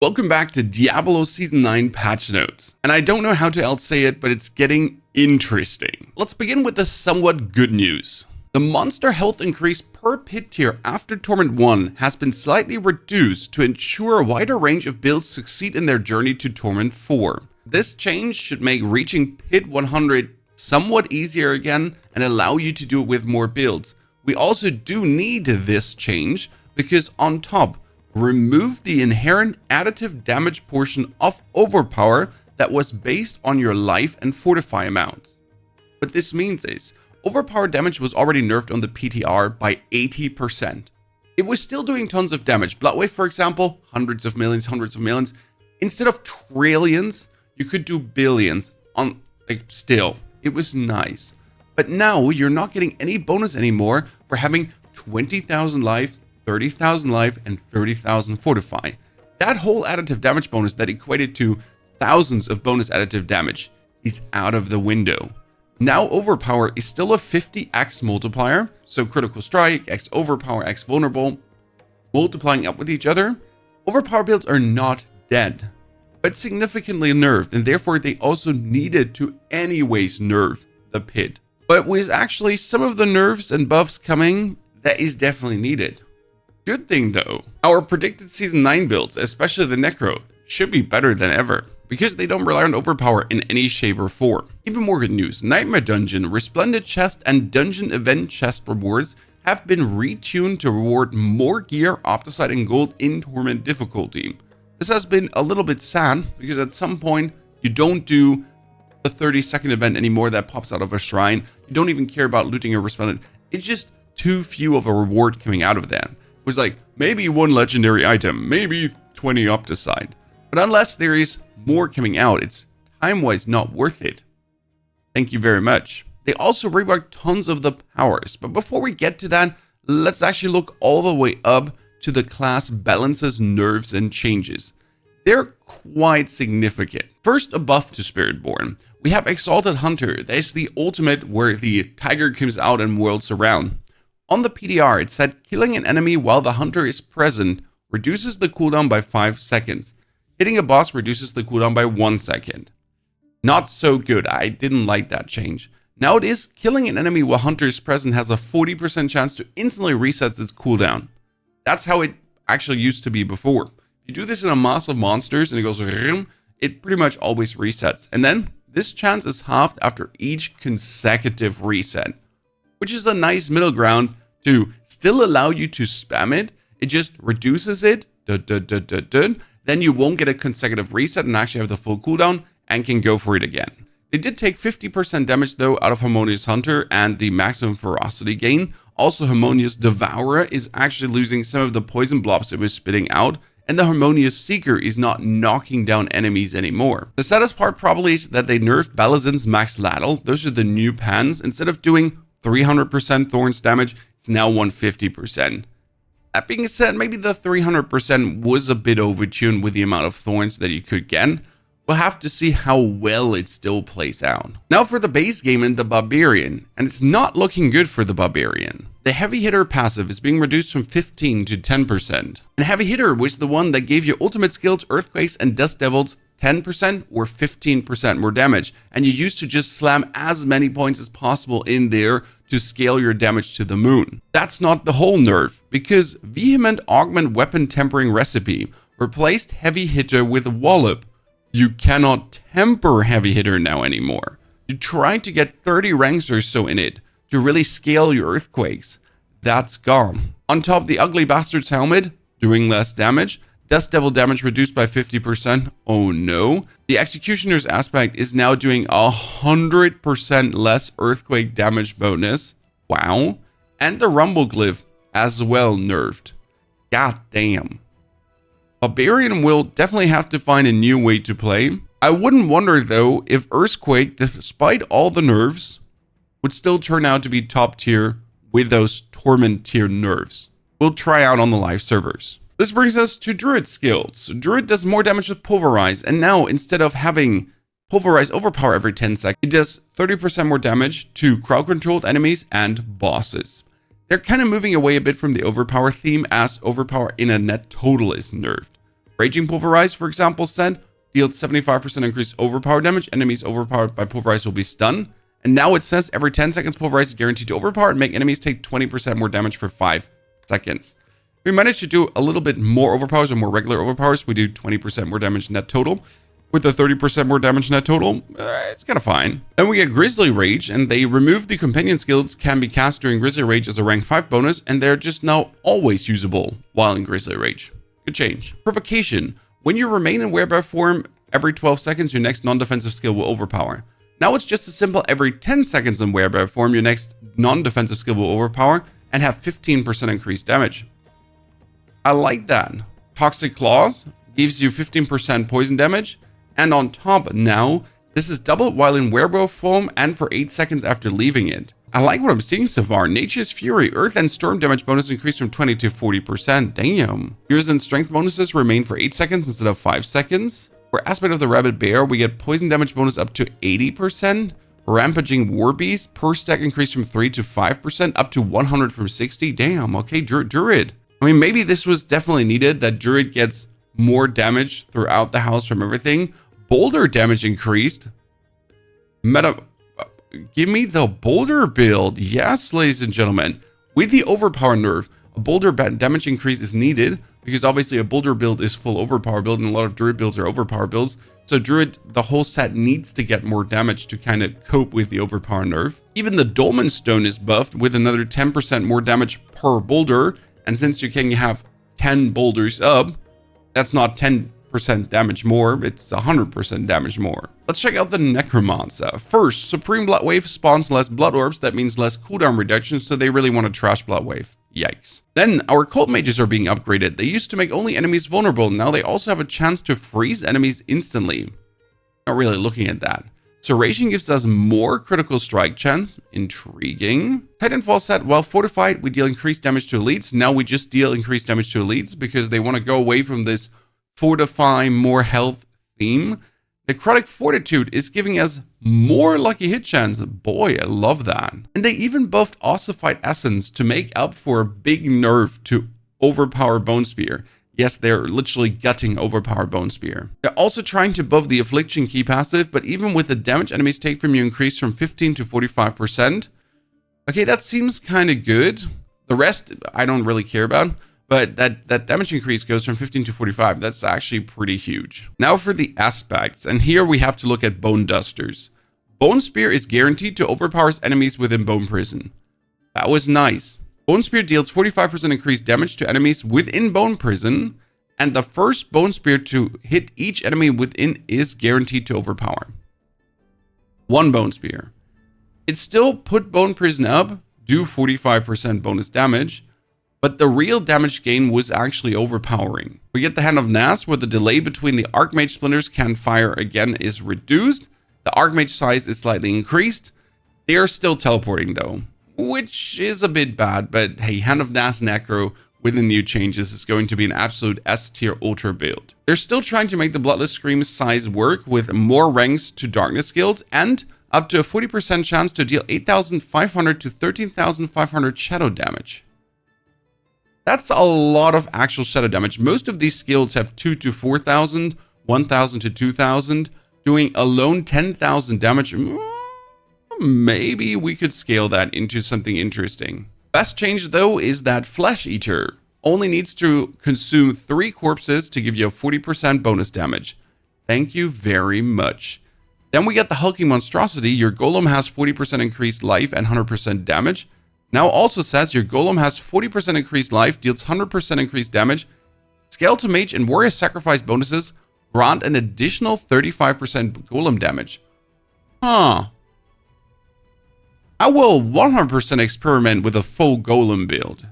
Welcome back to Diablo Season 9 patch notes. And I don't know how to else say it, but it's getting interesting. Let's begin with the somewhat good news. The monster health increase per pit tier after Torment 1 has been slightly reduced to ensure a wider range of builds succeed in their journey to Torment 4. This change should make reaching pit 100 somewhat easier again and allow you to do it with more builds. We also do need this change because on top, remove the inherent additive damage portion of Overpower that was based on your life and fortify amount. What this means is, Overpower damage was already nerfed on the PTR by 80%. It was still doing tons of damage. Bloodwave, for example, hundreds of millions. Instead of trillions, you could do billions on, still. It was nice. But now you're not getting any bonus anymore for having 20,000 life, 30,000 life, and 30,000 fortify. That whole additive damage bonus that equated to thousands of bonus additive damage is out of the window. Now Overpower is still a 50x multiplier, so critical strike, x overpower, x vulnerable, multiplying up with each other. Overpower builds are not dead, but significantly nerfed, and therefore they also needed to anyways nerf the pit. But with actually some of the nerfs and buffs coming, that is definitely needed. Good thing though, our predicted Season 9 builds, especially the Necro, should be better than ever, because they don't rely on Overpower in any shape or form. Even more good news, Nightmare Dungeon, Resplendent Chest, and Dungeon Event Chest rewards have been retuned to reward more gear, Opticite, and gold in Torment difficulty. This has been a little bit sad, because at some point, you don't do the 30-second event anymore that pops out of a shrine. You don't even care about looting a Resplendent. It's just too few of a reward coming out of that. It was like, maybe one legendary item, maybe 20 Opticite. But unless there is more coming out, it's time-wise not worth it. Thank you very much. They also reworked tons of the powers, but before we get to that, let's actually look all the way up to the class balances, nerfs, and changes. They're quite significant. First, a buff to Spiritborn. We have Exalted Hunter. That is the ultimate where the tiger comes out and whirls around. On the PDR, it said killing an enemy while the hunter is present reduces the cooldown by 5 seconds. Hitting a boss reduces the cooldown by 1 second. Not so good. I didn't like that change. Now it is killing an enemy while hunter is present has a 40% chance to instantly reset its cooldown. That's how it actually used to be before. If you do this in a mass of monsters and it goes, it pretty much always resets. And then this chance is halved after each consecutive reset, which is a nice middle ground to still allow you to spam it. It just reduces it, then you won't get a consecutive reset and actually have the full cooldown and can go for it again. They did take 50% damage though out of Harmonious Hunter and the maximum ferocity gain. Also, Harmonious Devourer is actually losing some of the poison blobs it was spitting out, and the Harmonious Seeker is not knocking down enemies anymore. The saddest part probably is that they nerfed Balazin's Max Ladle. Those are the new pans. Instead of doing 300% Thorns damage, it's now 150%. That being said, maybe the 300% was a bit overtuned with the amount of Thorns that you could get. We'll have to see how well it still plays out. Now for the base game in the Barbarian, and it's not looking good for the Barbarian. The Heavy Hitter passive is being reduced from 15 to 10%. And Heavy Hitter was the one that gave your ultimate skills, Earthquakes and Dust Devils 10% or 15% more damage. And you used to just slam as many points as possible in there to scale your damage to the moon. That's not the whole nerf, because Vehement Augment Weapon Tempering Recipe replaced Heavy Hitter with Wallop. You cannot temper Heavy Hitter now anymore. You try to get 30 ranks or so in it to really scale your Earthquakes. That's gone. On top, the Ugly Bastard's Helmet, doing less damage. Dust Devil damage reduced by 50%. Oh no. The Executioner's Aspect is now doing 100% less Earthquake damage bonus. Wow. And the Rumble Glyph as well nerfed. God damn. Barbarian will definitely have to find a new way to play. I wouldn't wonder though if Earthquake, despite all the nerfs, would still turn out to be top tier with those Torment tier nerfs. We'll try out on the live servers. This brings us to Druid skills. Druid does more damage with Pulverize, and now instead of having Pulverize Overpower every 10 seconds, it does 30% more damage to crowd-controlled enemies and bosses. They're kind of moving away a bit from the Overpower theme, as Overpower in a net total is nerfed. Raging Pulverize, for example, said, deals 75% increased overpower damage. Enemies overpowered by Pulverize will be stunned. And now it says every 10 seconds, Pulverize is guaranteed to overpower and make enemies take 20% more damage for 5 seconds. We managed to do a little bit more overpowers or more regular overpowers. We do 20% more damage net total. With a 30% more damage net total, it's kind of fine. Then we get Grizzly Rage, and they remove the companion skills can be cast during Grizzly Rage as a rank 5 bonus, and they're just now always usable while in Grizzly Rage. Good change. Provocation. When you remain in werebear form, every 12 seconds, your next non-defensive skill will overpower. Now it's just as simple, every 10 seconds in werebear form, your next non-defensive skill will overpower and have 15% increased damage. I like that. Toxic Claws gives you 15% poison damage. And on top now, this is doubled while in werewolf form and for 8 seconds after leaving it. I like what I'm seeing so far. Nature's Fury, Earth and Storm damage bonus increased from 20 to 40%. Damn. Fears and Strength bonuses remain for 8 seconds instead of 5 seconds. For Aspect of the Rabid Bear, we get poison damage bonus up to 80%. Rampaging Warbeast, per stack increase from 3 to 5%, up to 100 from 60. Damn, okay, Druid. I mean, maybe this was definitely needed, that Druid gets more damage throughout the house from everything. Boulder damage increased. Give me the boulder build. Yes, ladies and gentlemen. With the overpower nerf, a boulder damage increase is needed because obviously a boulder build is full overpower build and a lot of druid builds are overpower builds. So druid, the whole set needs to get more damage to kind of cope with the overpower nerf. Even the dolmen stone is buffed with another 10% more damage per boulder. And since you can have 10 boulders up, that's not 10% damage more, it's 100% damage more. Let's check out the Necromancer. First, Supreme Blood Wave spawns less blood orbs, that means less cooldown reduction, so they really want to trash Blood Wave. Yikes. Then, our cult mages are being upgraded. They used to make only enemies vulnerable, now they also have a chance to freeze enemies instantly. Not really looking at that. Serration gives us more critical strike chance. Intriguing. Titanfall said, while fortified, we deal increased damage to elites. Now we just deal increased damage to elites because they want to go away from this fortify more health theme. Necrotic Fortitude is giving us more lucky hit chance. Boy, I love that. And they even buffed Ossified Essence to make up for a big nerf to Overpower Bone Spear. Yes, they're literally gutting Overpower Bone Spear. They're also trying to buff the Affliction key passive, but even with the damage enemies take from you increased from 15 to 45%. Okay, that seems kind of good. The rest, I don't really care about. But that damage increase goes from 15 to 45. That's actually pretty huge. Now for the aspects. And here we have to look at Bone Dusters. Bone Spear is guaranteed to overpower enemies within Bone Prison. That was nice. Bone Spear deals 45% increased damage to enemies within Bone Prison. And the first Bone Spear to hit each enemy within is guaranteed to overpower. One Bone Spear. It still put Bone Prison up, do 45% bonus damage. But the real damage gain was actually overpowering. We get the Hand of Nas, where the delay between the Archmage splinters can fire again is reduced. The Archmage size is slightly increased. They are still teleporting though, which is a bit bad, but hey, Hand of Nas Necro with the new changes is going to be an absolute S-tier ultra build. They're still trying to make the Bloodless Scream size work with more ranks to Darkness skills and up to a 40% chance to deal 8,500 to 13,500 shadow damage. That's a lot of actual shadow damage. Most of these skills have 2 to 4,000, 1,000 to 2,000, doing alone 10,000 damage. Maybe we could scale that into something interesting. Best change though is that Flesh Eater only needs to consume 3 corpses to give you a 40% bonus damage. Thank you very much. Then we get the Hulking Monstrosity. Your Golem has 40% increased life and 100% damage. Now also says your Golem has 40% increased life, deals 100% increased damage. Skeleton Mage and Warrior Sacrifice bonuses grant an additional 35% Golem damage. Huh. I will 100% experiment with a full Golem build.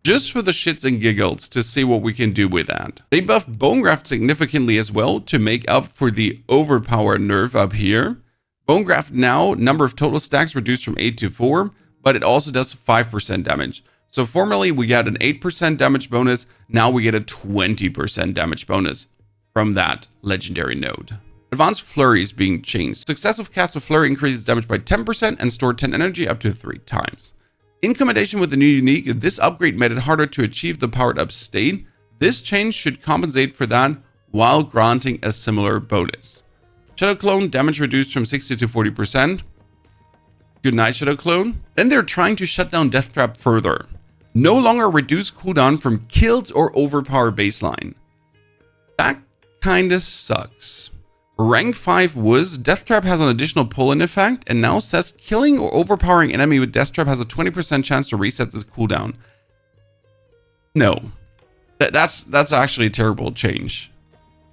Just for the shits and giggles to see what we can do with that. They buffed Bonegraft significantly as well to make up for the Overpower nerf up here. Bonegraft now, number of total stacks reduced from 8 to 4. But it also does 5% damage. So formerly we got an 8% damage bonus, now we get a 20% damage bonus from that legendary node. Advanced Flurry is being changed. Successive cast of Flurry increases damage by 10% and store 10 energy up to 3 times. In combination with the new unique, this upgrade made it harder to achieve the powered up state. This change should compensate for that while granting a similar bonus. Shadow Clone, damage reduced from 60 to 40%. Good night, Shadow Clone. Then they're trying to shut down Deathtrap further. No longer reduce cooldown from killed or overpower baseline. That kinda sucks. Rank 5 was, Deathtrap has an additional pull-in effect, and now says killing or overpowering enemy with Deathtrap has a 20% chance to reset this cooldown. No. That's actually a terrible change.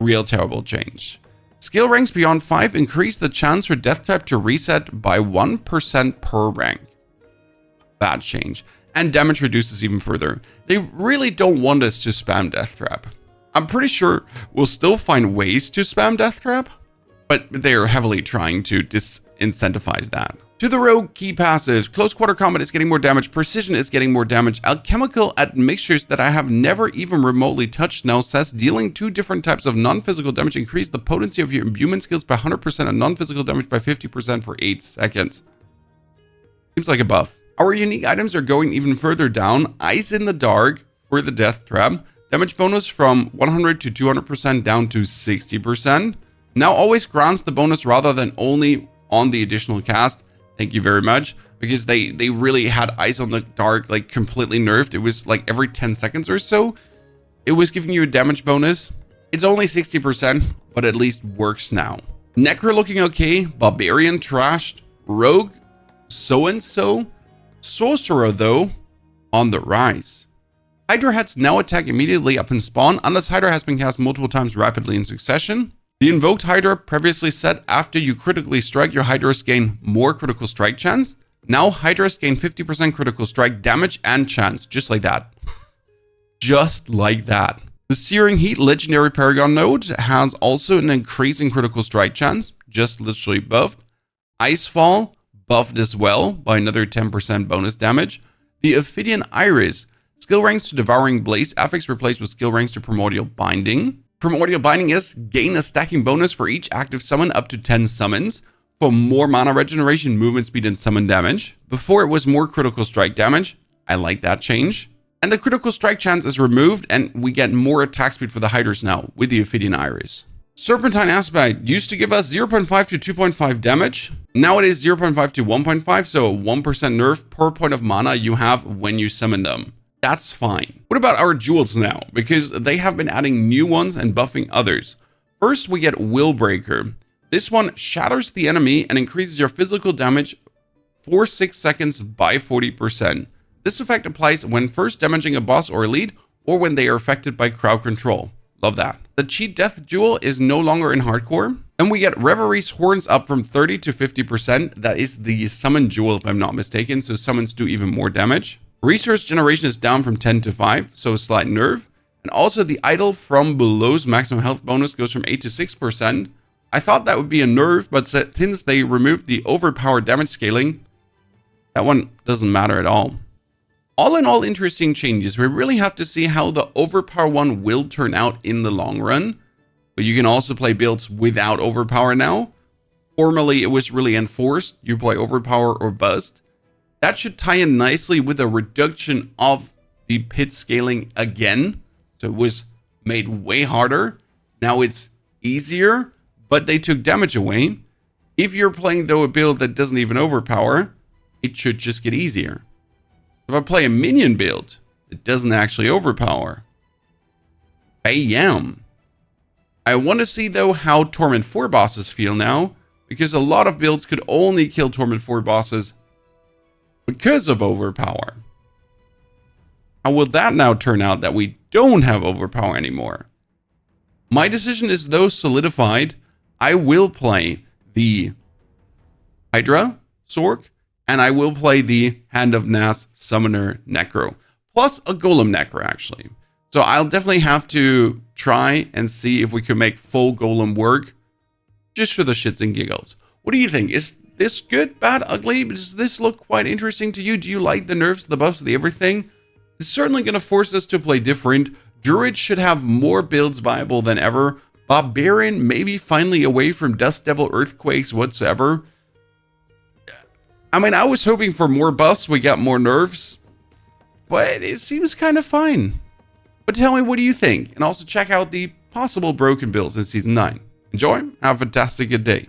Real terrible change. Skill ranks beyond 5 increase the chance for Deathtrap to reset by 1% per rank. Bad change. And damage reduces even further. They really don't want us to spam Deathtrap. I'm pretty sure we'll still find ways to spam Deathtrap, but they're heavily trying to disincentivize that. To the rogue key passives, close quarter combat is getting more damage, precision is getting more damage, alchemical at mixtures that I have never even remotely touched now says dealing 2 different types of non-physical damage increase the potency of your imbuement skills by 100% and non-physical damage by 50% for 8 seconds. Seems like a buff. Our unique items are going even further down. Ice in the Dark for the Deathtrap. Damage bonus from 100 to 200% down to 60%. Now always grants the bonus rather than only on the additional cast. Thank you very much. Because they really had Ice on the Dark like completely nerfed. It was like every 10 seconds or so. It was giving you a damage bonus. It's only 60%, but at least works now. Necro looking okay. Barbarian trashed. Rogue so-and-so. Sorcerer though, on the rise. Hydra heads now attack immediately upon spawn unless Hydra has been cast multiple times rapidly in succession. The invoked Hydra previously said after you critically strike, your Hydras gain more critical strike chance. Now Hydras gain 50% critical strike damage and chance, just like that. Just like that. The Searing Heat Legendary Paragon node has also an increase in critical strike chance, just literally buffed. Icefall buffed as well by another 10% bonus damage. The Ophidian Iris, skill ranks to Devouring Blaze affix replaced with skill ranks to Primordial Binding. Primordial Binding is gain a stacking bonus for each active summon up to 10 summons for more mana regeneration, movement speed, and summon damage. Before it was more critical strike damage. I like that change. And the critical strike chance is removed and we get more attack speed for the Hydras now with the Ophidian Iris. Serpentine Aspect used to give us 0.5 to 2.5 damage. Now it is 0.5 to 1.5, so a 1% nerf per point of mana you have when you summon them. That's fine. What about our jewels now? Because they have been adding new ones and buffing others. First, we get Willbreaker. This one shatters the enemy and increases your physical damage for 6 seconds by 40%. This effect applies when first damaging a boss or elite, or when they are affected by crowd control. Love that. The Cheat Death Jewel is no longer in hardcore. And we get Reverie's Horns up from 30 to 50%. That is the summon jewel if I'm not mistaken, so summons do even more damage. Resource generation is down from 10 to 5, so a slight nerf. And also the Idol from Below's maximum health bonus goes from 8 to 6%. I thought that would be a nerf, but since they removed the Overpower damage scaling, that one doesn't matter at all. All in all, interesting changes. We really have to see how the Overpower one will turn out in the long run. But you can also play builds without Overpower now. Formerly, it was really enforced. You play Overpower or Bust. That should tie in nicely with a reduction of the pit scaling again. So it was made way harder. Now it's easier, but they took damage away. If you're playing, though, a build that doesn't even Overpower, it should just get easier. If I play a minion build that doesn't actually Overpower, bam. I want to see, though, how Torment 4 bosses feel now, because a lot of builds could only kill Torment 4 bosses because of Overpower. How will that now turn out that we don't have Overpower anymore? My decision is, though, solidified. I will play the Hydra, Sorc, and I will play the Hand of Nas Summoner Necro, plus a Golem Necro, actually. So I'll definitely have to try and see if we can make full Golem work, just for the shits and giggles. What do you think? Is this good, bad, ugly? Does this look quite interesting to you? Do you like the nerfs, the buffs, the everything? It's certainly going to force us to play different. Druid should have more builds viable than ever. Barbarian maybe finally away from Dust Devil Earthquakes whatsoever. I mean, I was hoping for more buffs, we got more nerfs, but it seems kind of fine. But tell me, what do you think? And also check out the possible broken builds in Season 9. Enjoy, have a fantastic good day.